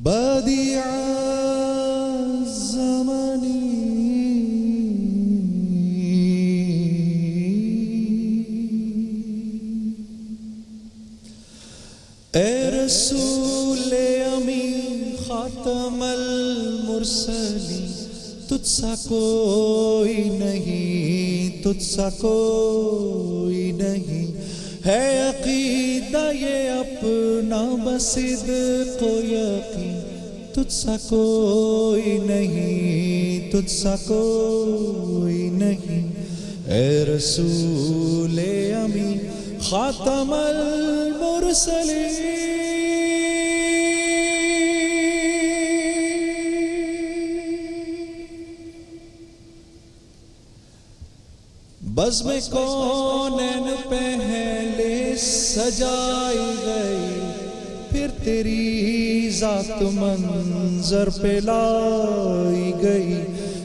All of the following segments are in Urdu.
بدیع زمانی اے رسول امین خاتم المرسلین، تجھ سا کوئی نہیں، تجھ سا کوئی نہیں، ہے عقیدہ یہ اپنا بصدق و یقین، تجھ سا کوئی نہیں، تجھ سا کوئی نہیں، اے رسول امین خاتم المرسلین۔ بزم کونین پہلے سجائی گئی، پھر تیری ذات منظر پہ لائی گئی،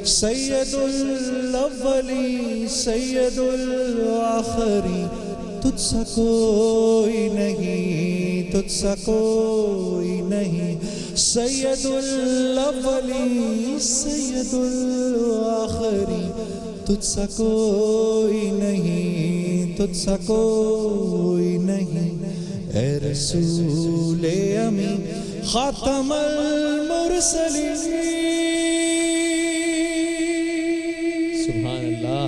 سید الاولی سید الآخری، تجھ سا کوئی نہیں، تجھ سا کوئی نہیں، سید الاولی سید الآخری، تجھ سا کوئی نہیں، تجھ سا کوئی نہیں، اے رسول امین خاتم المرسلین۔ سبحان اللہ۔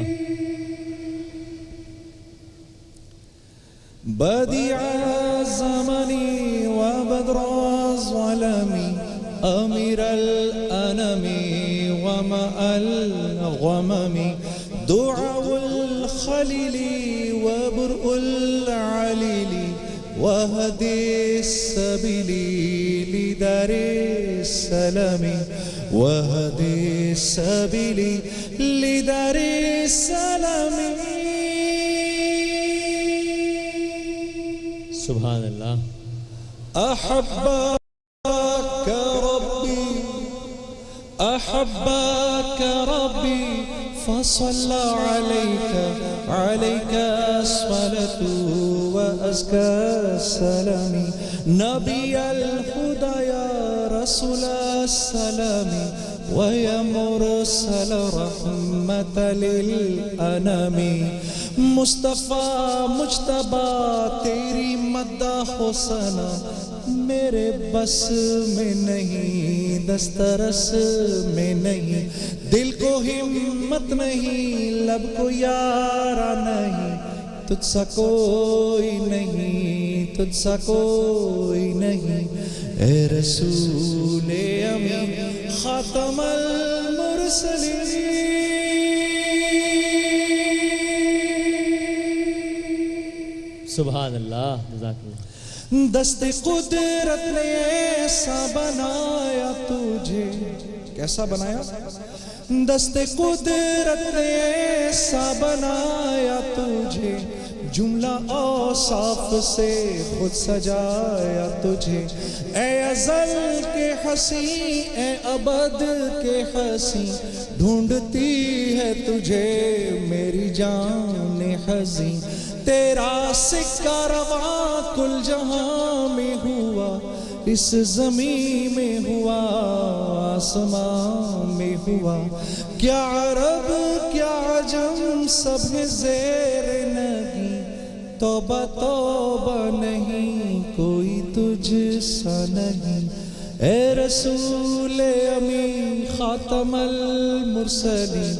بدیع زمانی و بدر الظلمی، امیر الانمی وماء الغمم، دعاء الخلیل وبرء العلیل، وهدي السبيل لدار السلام، وهدي السبيل لدار السلام۔ سبحان اللہ۔ أحبك ربي أحبك ربي فصلى عليك الصلاة وأزكى السلام، نبي الهدى يا رسول السلام، ويا مرسل رحمة للأنام، مصطفیٰ مجتبی تیری مدح و ثنا میرے بس میں نہیں، دسترس میں نہیں، دل کو ہمت نہیں، لب کو یارا نہیں، تجھ سا کوئی نہیں، تجھ سا کوئی نہیں، اے رسول امین خاتم المرسلین۔ سبحان اللہ، جزاک اللہ۔ دست قدرت نے ایسا بنایا تجھے، کیسا بنایا؟ دست قدرت نے ایسا بنایا تجھے، جملہ اوصاف سے خود سجایا تجھے، اے ازل کے حسین اے ابد کے حسین، ڈھونڈتی ہے تجھے میری جان حزین، تیرا سکہ رواں کل جہاں میں ہوا، اس زمین میں ہوا، آسمان میں ہوا، کیا عرب کیا عجم سب میں زیر نگی، توبہ توبہ نہیں کوئی تجھ سا نہیں، اے رسول امین خاتم المرسلین،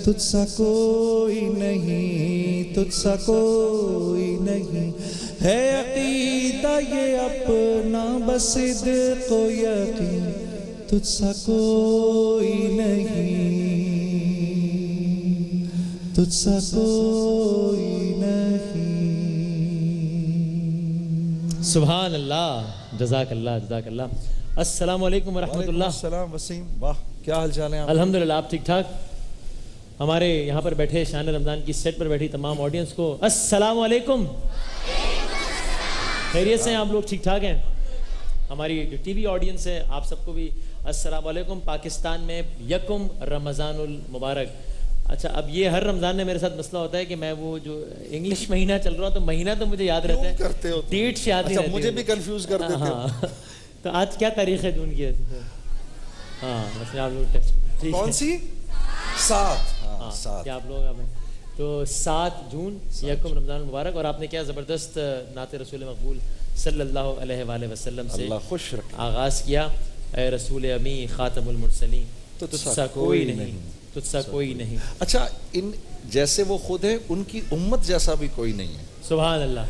تجھ سا کوئی نہیں، تجھ سا کوئی نہیں، ہے عقیدہ یہ اپنا بصدق و یقین، تجھ سا کوئی نہیں، تجھ سا کوئی نہیں۔ سبحان اللہ، جزاک اللہ، جزاک اللہ۔ السلام علیکم ورحمۃ اللہ۔ السلام وسیم، واہ کیا حال چال ہے؟ الحمدللہ، آپ ٹھیک ٹھاک؟ ہمارے یہاں پر بیٹھے شان رمضان کی سیٹ پر بیٹھی تمام آڈینس کو السلام علیکم، خیریت سے ہیں آپ لوگ؟ ٹھیک ٹھاک ہیں؟ ہماری جو ٹی وی آڈینس ہے آپ سب کو بھی السلام علیکم۔ پاکستان میں یکم رمضان المبارک۔ اچھا، اب یہ ہر رمضان میں میرے ساتھ مسئلہ ہوتا ہے کہ میں وہ جو انگلش مہینہ چل رہا تو مہینہ تو مجھے یاد رہتا ہے، ڈیٹس یاد نہیں رہتی، مجھے بھی کنفیوز کر دیتے ہو۔ تو آج کیا تاریخ ہے جون کی؟ ہاں ویسے آپ لوگ ٹیسٹ کون سی؟ 7. ہاں کیا آپ لوگ تو 7 جون یکم رمضان المبارک. اور آپ نے کیا زبردست نعت رسول مقبول صلی اللہ علیہ وآلہ وسلم سے اللہ خوش رکھے. آغاز کیا. اے رسول امی خاتم المرسلین تجھ سا کوئی نہیں، تجھ سا کوئی نہیں. اچھا ان جیسے وہ خود ہے ان کی امت جیسا بھی کوئی نہیں ہے. سبحان اللہ.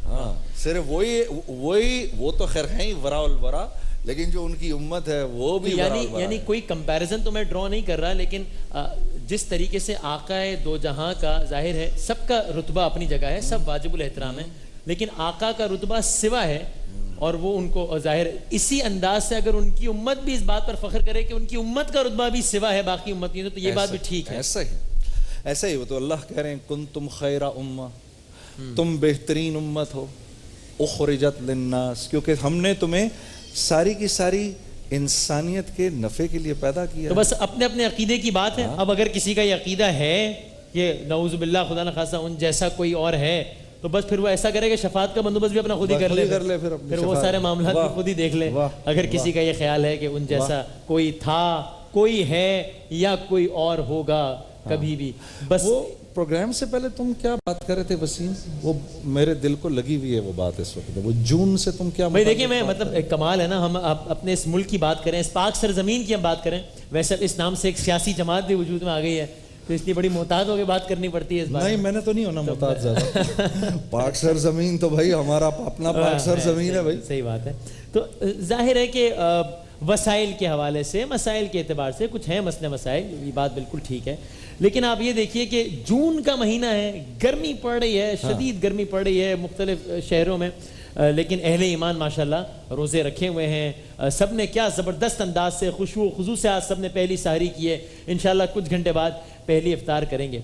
ہاں صرف وہی وہ تو خیر ہیں ہی ورا الورا، لیکن جو ان کی امت ہے وہ بھی یعنی کوئی کمپیریزن تو میں ڈرا نہیں کر رہا، لیکن جس طریقے سے آقا دو جہاں کا ظاہر ہے سب کا رتبہ اپنی جگہ ہے، سب واجب الاحترام ہے، لیکن آقا کا رتبہ سوا ہے اور وہ ان کو ظاہر اسی انداز سے اگر ان کی امت بھی اس بات پر فخر کرے کہ ان کی امت کا رتبہ بھی سوا ہے باقی امت کی، تو یہ بات بھی ٹھیک ہے. ایسا ہی وہ تو اللہ کہہ رہے ہیں کنتم خیر امہ، تم بہترین امت ہو اخرجت للناس، کیونکہ ہم نے تمہیں ساری کی ساری انسانیت کے نفع کے لیے پیدا کیا. تو بس اپنے اپنے عقیدے کی بات ہے. اب اگر کسی کا یہ عقیدہ ہے کہ نعوذ باللہ خدا نخواستہ ان جیسا کوئی اور ہے، تو بس پھر وہ ایسا کرے کہ شفاعت کا بندوبست بھی اپنا خود ہی کر لے، پھر وہ سارے معاملات بھی خود ہی دیکھ لے. اگر کسی کا یہ خیال ہے کہ ان جیسا کوئی تھا، کوئی ہے یا کوئی اور ہوگا کبھی بھی. بس وہ پروگرام سے پہلے تم کیا بات کر رہے تھے وسیم؟ وہ میرے دل کو لگی ہوئی ہے وہ بات اس وقت. وہ جون سے تم کیا بھائی دیکھیں، میں مطلب ایک کمال ہے نا، ہم اپنے اس ملک کی بات کریں، اس پاک سرزمین کی ہم بات کریں. ویسے اس نام سے ایک سیاسی جماعت بھی وجود میں آ گئی ہے، تو اس لیے بڑی محتاط ہو کے بات کرنی پڑتی ہے اس بات. نہیں میں نے تو نہیں ہونا محتاط زیادہ. پاک سرزمین تو بھائی ہمارا اپنا پاک سرزمین ہے بھائی. صحیح بات ہے. تو ظاہر ہے کہ وسائل کے حوالے سے، مسائل کے اعتبار سے کچھ ہیں مسئلے مسائل، یہ بات بالکل ٹھیک ہے. لیکن آپ یہ دیکھیے کہ جون کا مہینہ ہے، گرمی پڑ رہی ہے، شدید گرمی پڑ رہی ہے مختلف شہروں میں، لیکن اہل ایمان ماشاءاللہ روزے رکھے ہوئے ہیں. سب نے کیا زبردست انداز سے خشوع و خضوع سے آج سب نے پہلی سحری کی ہے. انشاءاللہ کچھ گھنٹے بعد پہلی افطار کریں گے.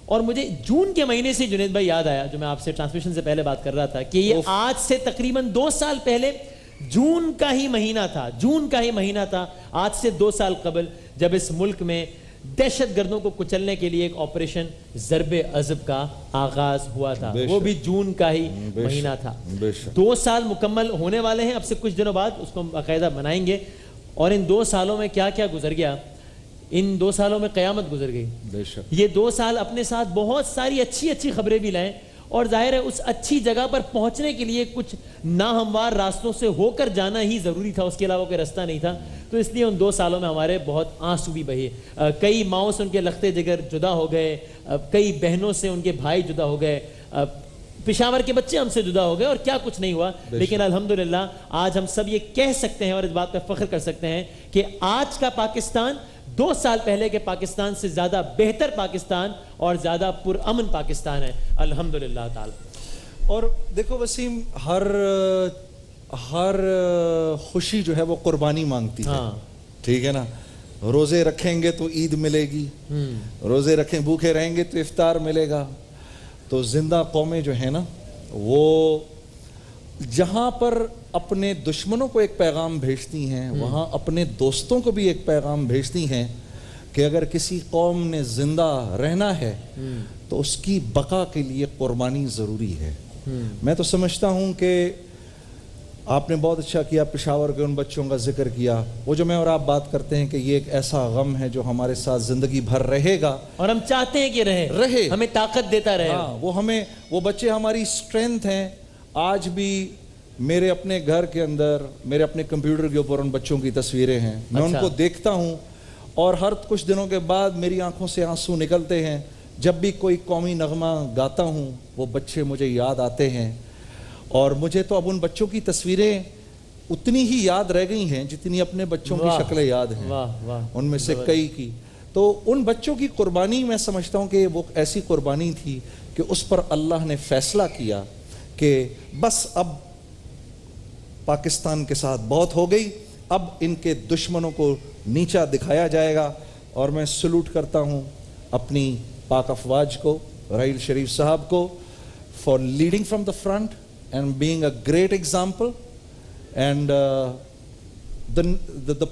اور مجھے جون کے مہینے سے جنید بھائی یاد آیا، جو میں آپ سے ٹرانسمیشن سے پہلے بات کر رہا تھا، کہ یہ آج سے تقریباً 2 سال پہلے جون کا ہی مہینہ تھا. جون کا ہی مہینہ تھا آج سے 2 سال قبل، جب اس ملک میں دہشت گردوں کو کچلنے کے لیے ایک آپریشن ضرب عضب کا آغاز ہوا تھا. وہ بھی جون کا ہی مہینہ تھا. 2 سال مکمل ہونے والے ہیں اب سے کچھ دنوں بعد، اس کو ہم باقاعدہ منائیں گے. اور ان 2 سالوں میں کیا کیا گزر گیا، ان 2 سالوں میں قیامت گزر گئی. یہ 2 سال اپنے ساتھ بہت ساری اچھی خبریں بھی لائیں، اور ظاہر ہے اس اچھی جگہ پر پہنچنے کے لیے کچھ ناہموار راستوں سے ہو کر جانا ہی ضروری تھا، اس کے علاوہ کوئی راستہ نہیں تھا. تو اس لیے ان 2 سالوں میں ہمارے بہت آنسو بھی بہے. کئی ماؤں سے ان کے لختے جگر جدا ہو گئے، کئی بہنوں سے ان کے بھائی جدا ہو گئے، پشاور کے بچے ہم سے جدا ہو گئے، اور کیا کچھ نہیں ہوا. لیکن الحمدللہ آج ہم سب یہ کہہ سکتے ہیں اور اس بات پہ فخر کر سکتے ہیں کہ آج کا پاکستان 2 سال پہلے کے پاکستان سے زیادہ بہتر پاکستان اور زیادہ پرامن پاکستان ہے الحمدللہ تعالی. اور دیکھو وسیم، ہر خوشی جو ہے وہ قربانی مانگتی ہے. ٹھیک ہے نا؟ روزے رکھیں گے تو عید ملے گی، روزے رکھیں بھوکے رہیں گے تو افطار ملے گا. تو زندہ قومیں جو ہیں نا، وہ جہاں پر اپنے دشمنوں کو ایک پیغام بھیجتی ہیں، وہاں اپنے دوستوں کو بھی ایک پیغام بھیجتی ہیں کہ اگر کسی قوم نے زندہ رہنا ہے تو اس کی بقا کے لیے قربانی ضروری ہے. میں تو سمجھتا ہوں کہ آپ نے بہت اچھا کیا، پشاور کے ان بچوں کا ذکر کیا. وہ جو میں اور آپ بات کرتے ہیں کہ یہ ایک ایسا غم ہے جو ہمارے ساتھ زندگی بھر رہے گا، اور ہم چاہتے ہیں کہ رہے، ہمیں طاقت دیتا رہے. وہ بچے ہماری اسٹرینتھ ہیں. آج بھی میرے اپنے گھر کے اندر، میرے اپنے کمپیوٹر کے اوپر ان بچوں کی تصویریں ہیں. میں ان کو دیکھتا ہوں اور ہر کچھ دنوں کے بعد میری آنکھوں سے آنسو نکلتے ہیں. جب بھی کوئی قومی نغمہ گاتا ہوں وہ بچے مجھے یاد آتے ہیں. اور مجھے تو اب ان بچوں کی تصویریں اتنی ہی یاد رہ گئی ہیں جتنی اپنے بچوں کی شکلیں یاد ہیں. ان میں سے کئی کی. تو ان بچوں کی قربانی میں سمجھتا ہوں کہ وہ ایسی قربانی تھی کہ اس پر اللہ نے فیصلہ کیا کہ بس اب پاکستان کے ساتھ بہت ہو گئی، اب ان کے دشمنوں کو نیچا دکھایا جائے گا. اور میں سلوٹ کرتا ہوں اپنی پاک افواج کو، رحیل شریف صاحب کو، for leading from the front and being a great example. And the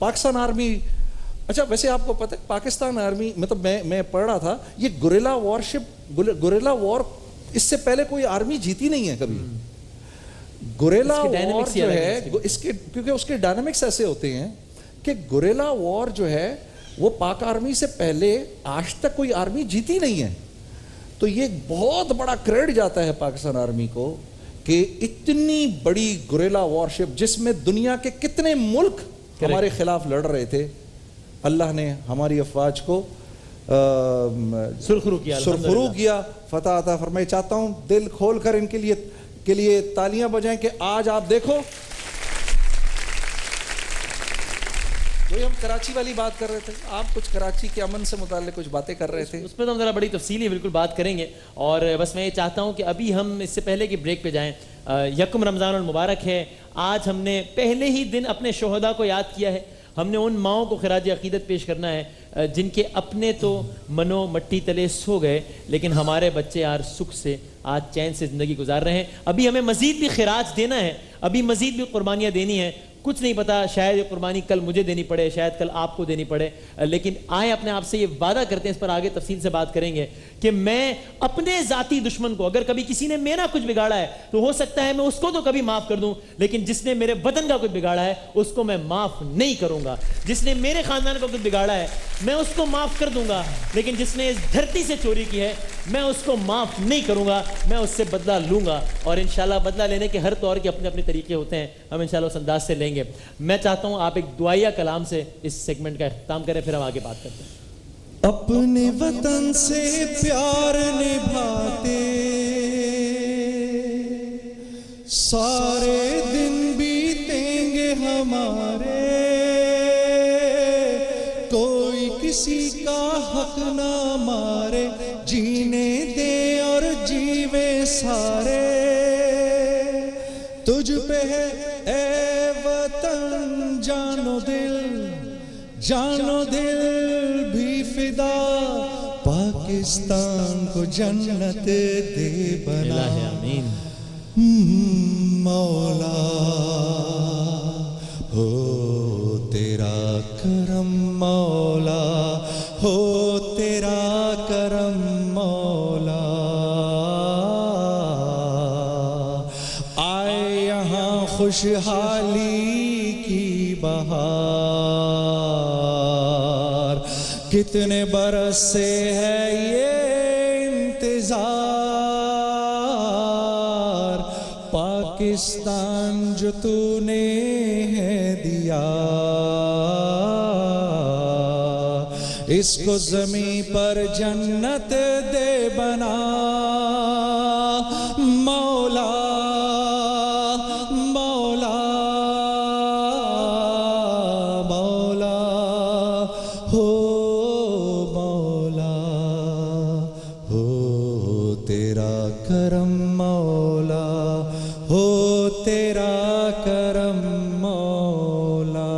Pakistan army، اچھا ویسے آپ کو پتہ ہے پاکستان آرمی، مطلب میں پڑھ رہا تھا، یہ گوریلا وار اس سے پہلے کوئی آرمی جیتی نہیں ہے کبھی. گوریلا وار جو ہے اس کے کیونکہ اس کے ڈائنامکس ایسے ہوتے ہیں کہ گوریلا وار جو ہے وہ پاک آرمی سے پہلے آج تک کوئی آرمی جیتی نہیں ہے. تو یہ بہت بڑا کریڈٹ جاتا ہے پاکستان آرمی کو کہ اتنی بڑی گوریلا وارشپ جس میں دنیا کے کتنے ملک ہمارے خلاف لڑ رہے تھے, اللہ نے ہماری افواج کو سرخرو کیا, فتح عطا فرمائی. چاہتا ہوں دل کھول کر ان کے لیے تالیاں بجائیں کہ آج آپ دیکھو, وہی ہم کراچی والی بات کر رہے تھے, آپ کچھ کراچی کے امن سے متعلق کچھ باتیں کر رہے تھے, اس پہ تو ہم ذرا بڑی تفصیلی بالکل بات کریں گے. اور بس میں یہ چاہتا ہوں کہ ابھی ہم اس سے پہلے کہ بریک پہ جائیں, یکم رمضان المبارک ہے. آج ہم نے پہلے ہی دن اپنے شہداء کو یاد کیا ہے. ہم نے ان ماؤں کو خراج عقیدت پیش کرنا ہے جن کے اپنے تو منو مٹی تلے سو گئے, لیکن ہمارے بچے آج سکھ سے, آج چین سے زندگی گزار رہے ہیں. ابھی ہمیں مزید بھی خراج دینا ہے, ابھی مزید بھی قربانیاں دینی ہیں. کچھ نہیں پتا, شاید یہ قربانی کل مجھے دینی پڑے, شاید کل آپ کو دینی پڑے, لیکن آئیں اپنے آپ سے یہ وعدہ کرتے ہیں, اس پر آگے تفصیل سے بات کریں گے, کہ میں اپنے ذاتی دشمن کو, اگر کبھی کسی نے میرا کچھ بگاڑا ہے تو ہو سکتا ہے میں اس کو تو کبھی معاف کر دوں, لیکن جس نے میرے وطن کا کچھ بگاڑا ہے اس کو میں معاف نہیں کروں گا. جس نے میرے خاندان کا کچھ بگاڑا ہے میں اس کو معاف کر دوں گا, لیکن جس نے اس دھرتی سے چوری کی ہے میں اس کو معاف نہیں کروں گا, میں اس سے بدلہ لوں گا. اور انشاءاللہ بدلہ لینے کے ہر طور کے اپنے اپنے طریقے ہوتے ہیں, ہم انشاءاللہ اس انداز سے لیں گے. میں چاہتا ہوں آپ ایک دعائیہ کلام سے اس سیگمنٹ کا اختتام کریں, پھر ہم آگے بات کرتے ہیں. اپنے وطن سے پیار نبھاتے سارے دن بیتیں گے ہمارے, کوئی کسی کا حق نہ مارے, جینے دے اور جیوے سارے. تجھ پہ ہے اے وطن جانو دل بھی فدا, پاکستان کو جنت دے بنا. مولا ہو تیرا کرم, مولا ہو تیرا کرم, مولا آئے یہاں خوشحالی کی بہار, کتنے برس سے ہے یہ انتظار. پاکستان جو تو نے ہے دیا, اس کو زمین پر جنت دے بنا. مولا مولا مولا ہو, مولا ہو تیرا کرم, مولا ہو تیرا کرم, مولا.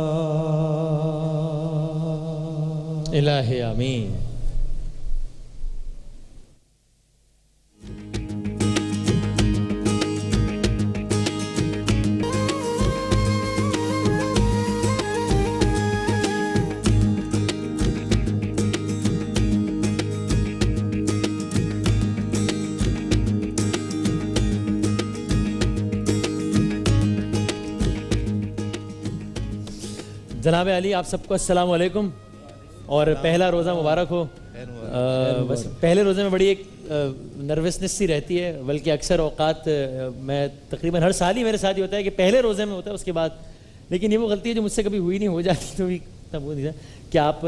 الہ آمین. جناب علی آپ سب کو السلام علیکم, اور پہلا روزہ مبارک ہو. بس پہلے روزے میں بڑی ایک نروسنس سی رہتی ہے, بلکہ اکثر اوقات میں تقریباً ہر سال ہی میرے ساتھ یہ ہوتا ہے کہ پہلے روزے میں ہوتا ہے, اس کے بعد, لیکن یہ وہ غلطی ہے جو مجھ سے کبھی ہوئی نہیں, ہو جاتی تو بھی تب وہ نہیں تھا کہ آپ,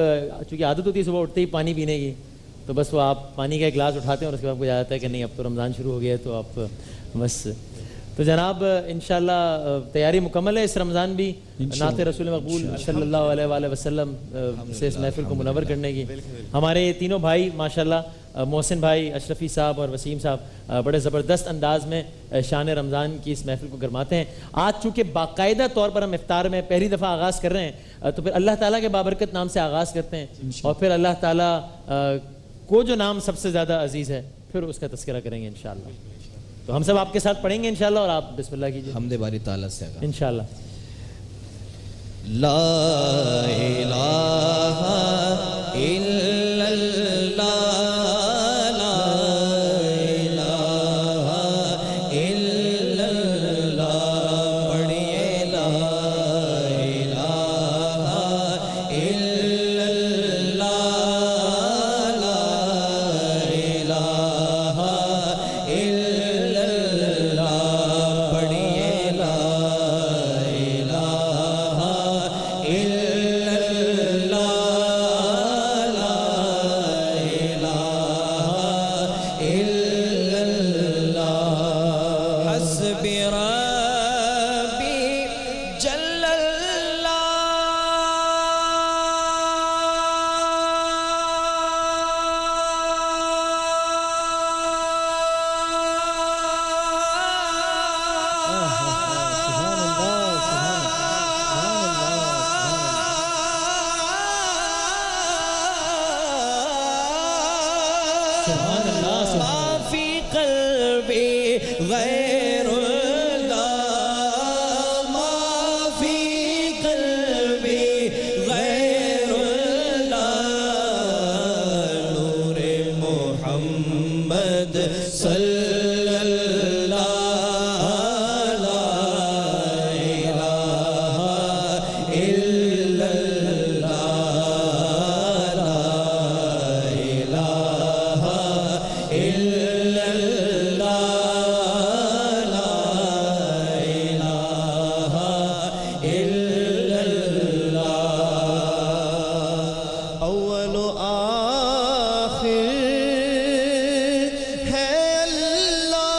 چونکہ عادت ہوتی ہے صبح اٹھتے ہی پانی پینے کی, تو بس وہ آپ پانی کا ایک گلاس اٹھاتے ہیں اور اس کے بعد آپ کو یاد آتا ہے کہ نہیں اب تو رمضان شروع ہو گیا ہے, تو آپ بس. تو جناب انشاءاللہ تیاری مکمل ہے اس رمضان بھی نعت رسول مقبول صلی اللہ علیہ وآلہ وسلم سے اس محفل کو منور کرنے کی. ہمارے تینوں بھائی ماشاءاللہ, محسن بھائی, اشرفی صاحب اور وسیم صاحب بڑے زبردست انداز میں شان رمضان کی اس محفل کو گرماتے ہیں. آج چونکہ باقاعدہ طور پر ہم افطار میں پہلی دفعہ آغاز کر رہے ہیں, تو پھر اللہ تعالیٰ کے بابرکت نام سے آغاز کرتے ہیں, اور پھر اللہ تعالیٰ کو جو نام سب سے زیادہ عزیز ہے پھر اس کا تذکرہ کریں گے انشاءاللہ. تو ہم سب آپ کے ساتھ پڑھیں گے انشاءاللہ, اور آپ بسم اللہ کیجئے. حمد باری تعالیٰ سے انشاءاللہ. لا الہ الا اللہ, لا الہ الا اللہ, ربی جل فی قلبی غیر اللہ ما فی قلبی غیر اللہ نور محمد صلی اللہ لا الہ الا اللہ لا الہ الا اللہ لا الہ الا اللہ اول و آخر ہے اللہ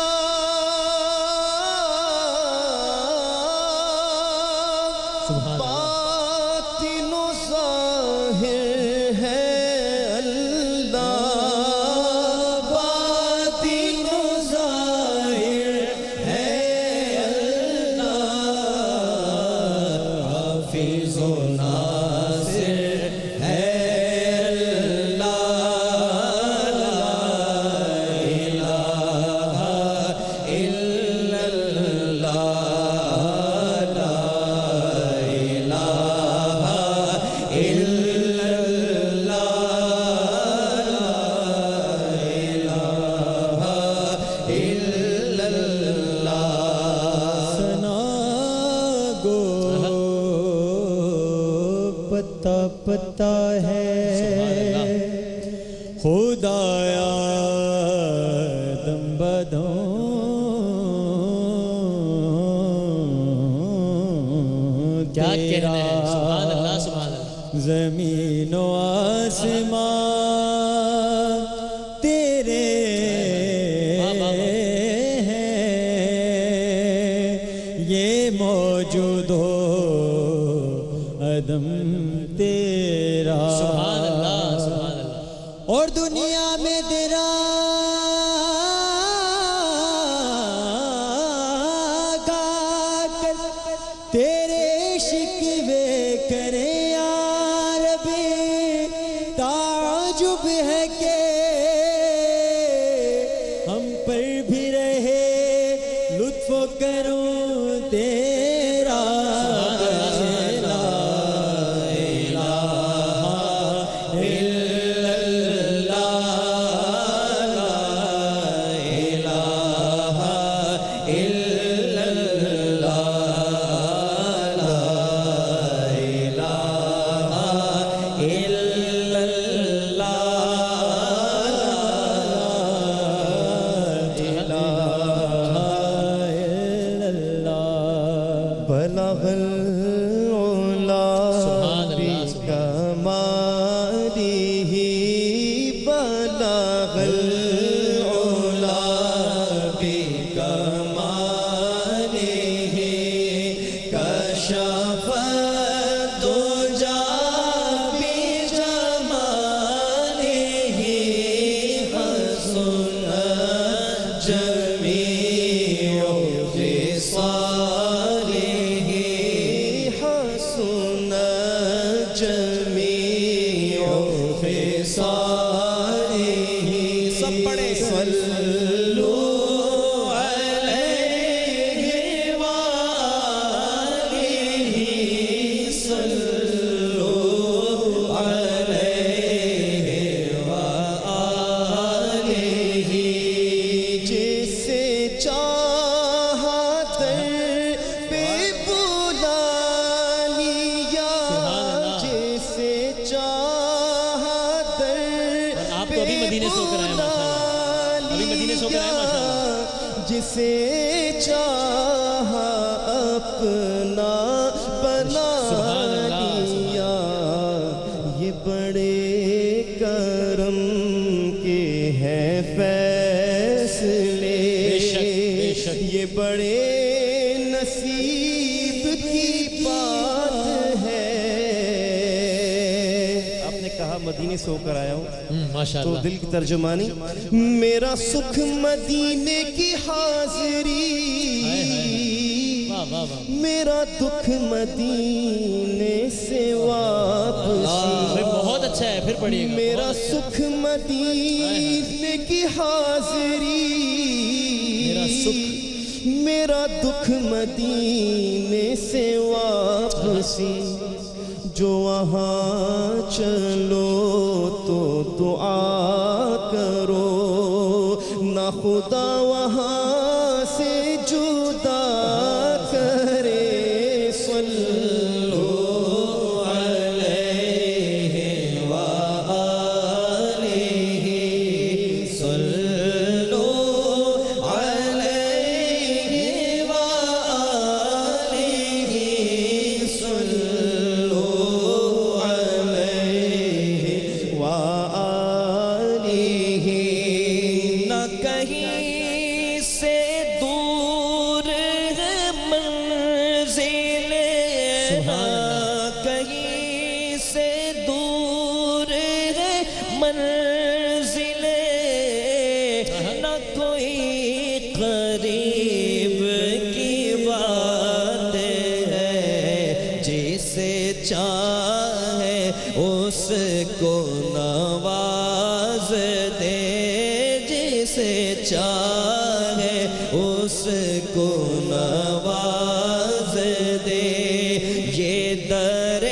باطن و ظاہر ہے اللہ باطن و ظاہر ہے اللہ حافظ و ناصر ہے اللہ لا الہ الا اللہ لا الہ الا اللہ لا الہ الا اللہ ثنا گو پتا پتا ہے خدایا دم بدوں کیا کہنا ہے سبحان اللہ سبحان اللہ زمین و آسمان تیرے ہیں یہ موجود ہو عدم تیرا سبحان اللہ سبحان اللہ اور دنیا میں تیرا گا کر تیرے شکوے کرے یا ربی تعجب ہے کہ ہم پر بھی رہے لطف و کرم تیرا لا الہ الا اللہ لا الہ الا اللہ لا الہ الا اللہ بلغ العلا سبحان اللہ بکمالہ بلغ العلا بکمالہ کشف الدجى بجمالہ حسن جمیع خصالہ حسن جمیع خصالہ سب پڑھے صلو علیہ وآلہ صلو علیہ وآلہ جسے چاہا در پہ بلا لیا جسے چاہا در آپ تو ابھی مدینے سے ہو کر آئے ماشاءاللہ ابھی مدینے سے ہو کر آئے ماشاءاللہ جسے چاہا اپنا بنا لیا یہ بڑے کرم کے ہیں فیصلے بے شک یہ بڑے نصیب کی بات ہے. آپ نے کہا مدینے سے ہو کر آیا ہوں ماشاءاللہ. تو دل کی ترجمانی میرا سکھ مدینے کی حاضری، میرا دکھ مدینے سے واپسی. بہت اچھا ہے، پھر پڑھیے گا. میرا سکھ مدینے کی حاضری، میرا سکھ، میرا دکھ مدینے سے واپسی. جو وہاں چلو تو دعا کرو، نہ خدا وہاں سے جدا کرے. صلو علیہ وآلہ، صلو علیہ وآلہ، صلو علیہ وآلہ. نہ کہیں سے دور ہے منزل، نہ کہیں سے دور ہے منزل، نہ کوئی قریب کی بات ہے. جسے چاہے اس کو نواز دے، جسے چاہے اس کو نواز دے. یہ در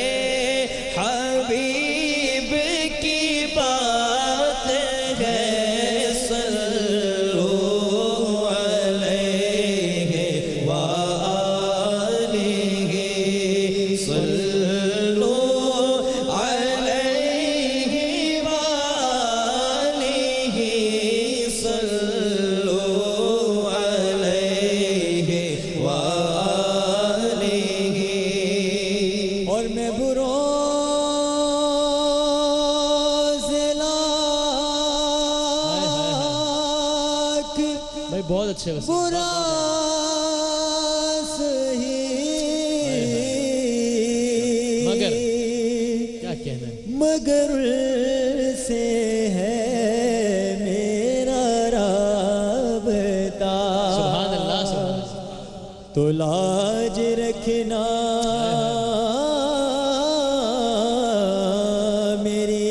حبیب کی بات ہے. صلو علیہ وآلہ، صلو علیہ وآلہ، صلو علیہ وآلہ. اور میں بروز لاکھ بھائی بہت اچھے وسیم. برا سہی مگر کیا کہنا ہے، مگر سے ہے میرا رابطہ. سبحان اللہ سبحان اللہ. تو لاج رکھنا میری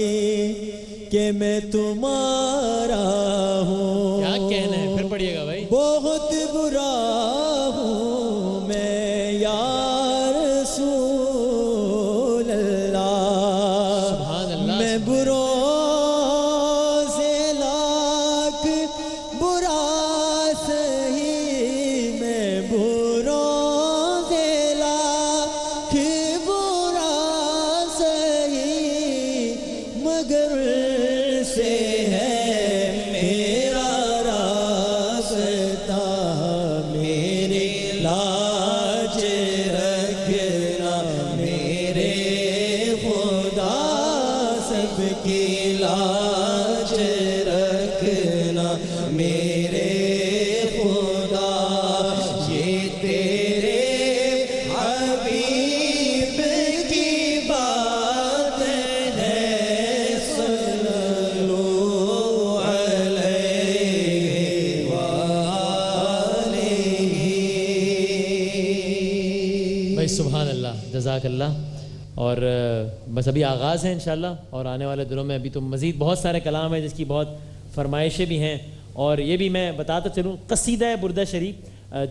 کہ میں تمہارا ہوں. کیا کہنا ہے، پھر پڑھیے گا بھائی. بہت برا ہوں میں یا رسول اللہ. سبحان اللہ. میں بروز لاکھ برا سہی، میں بروز لاکھ برا سہی، مگر سے ہے میرا راستہ. میرے لاج رکھنا میرے خدا، سب کی لاج رکھنا میرے خدا. یہ تیرے حبیب کی بات ہے. صلو علیہ وآلہ. بھائی سبحان اللہ، جزاک اللہ. اور بس ابھی آغاز ہے انشاءاللہ، اور آنے والے دنوں میں ابھی تو مزید بہت سارے کلام ہیں جس کی بہت فرمائشیں بھی ہیں. اور یہ بھی میں بتاتا چلوں، قصیدہ بردہ شریف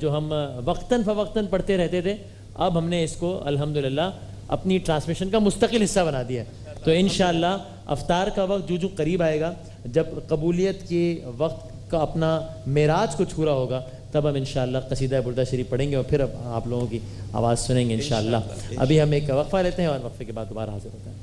جو ہم وقتاً فوقتاً پڑھتے رہتے تھے، اب ہم نے اس کو الحمدللہ اپنی ٹرانسمیشن کا مستقل حصہ بنا دیا ہے. تو انشاءاللہ افطار کا وقت جو قریب آئے گا، جب قبولیت کے وقت کا اپنا معراج کو چھورا ہوگا، تب ہم انشاءاللہ قصیدہ بردہ شریف پڑھیں گے اور پھر آپ لوگوں کی آواز سنیں گے انشاءاللہ. ابھی ہم ایک وقفہ لیتے ہیں اور وقفے کے بعد دوبارہ حاضر ہوتے ہیں.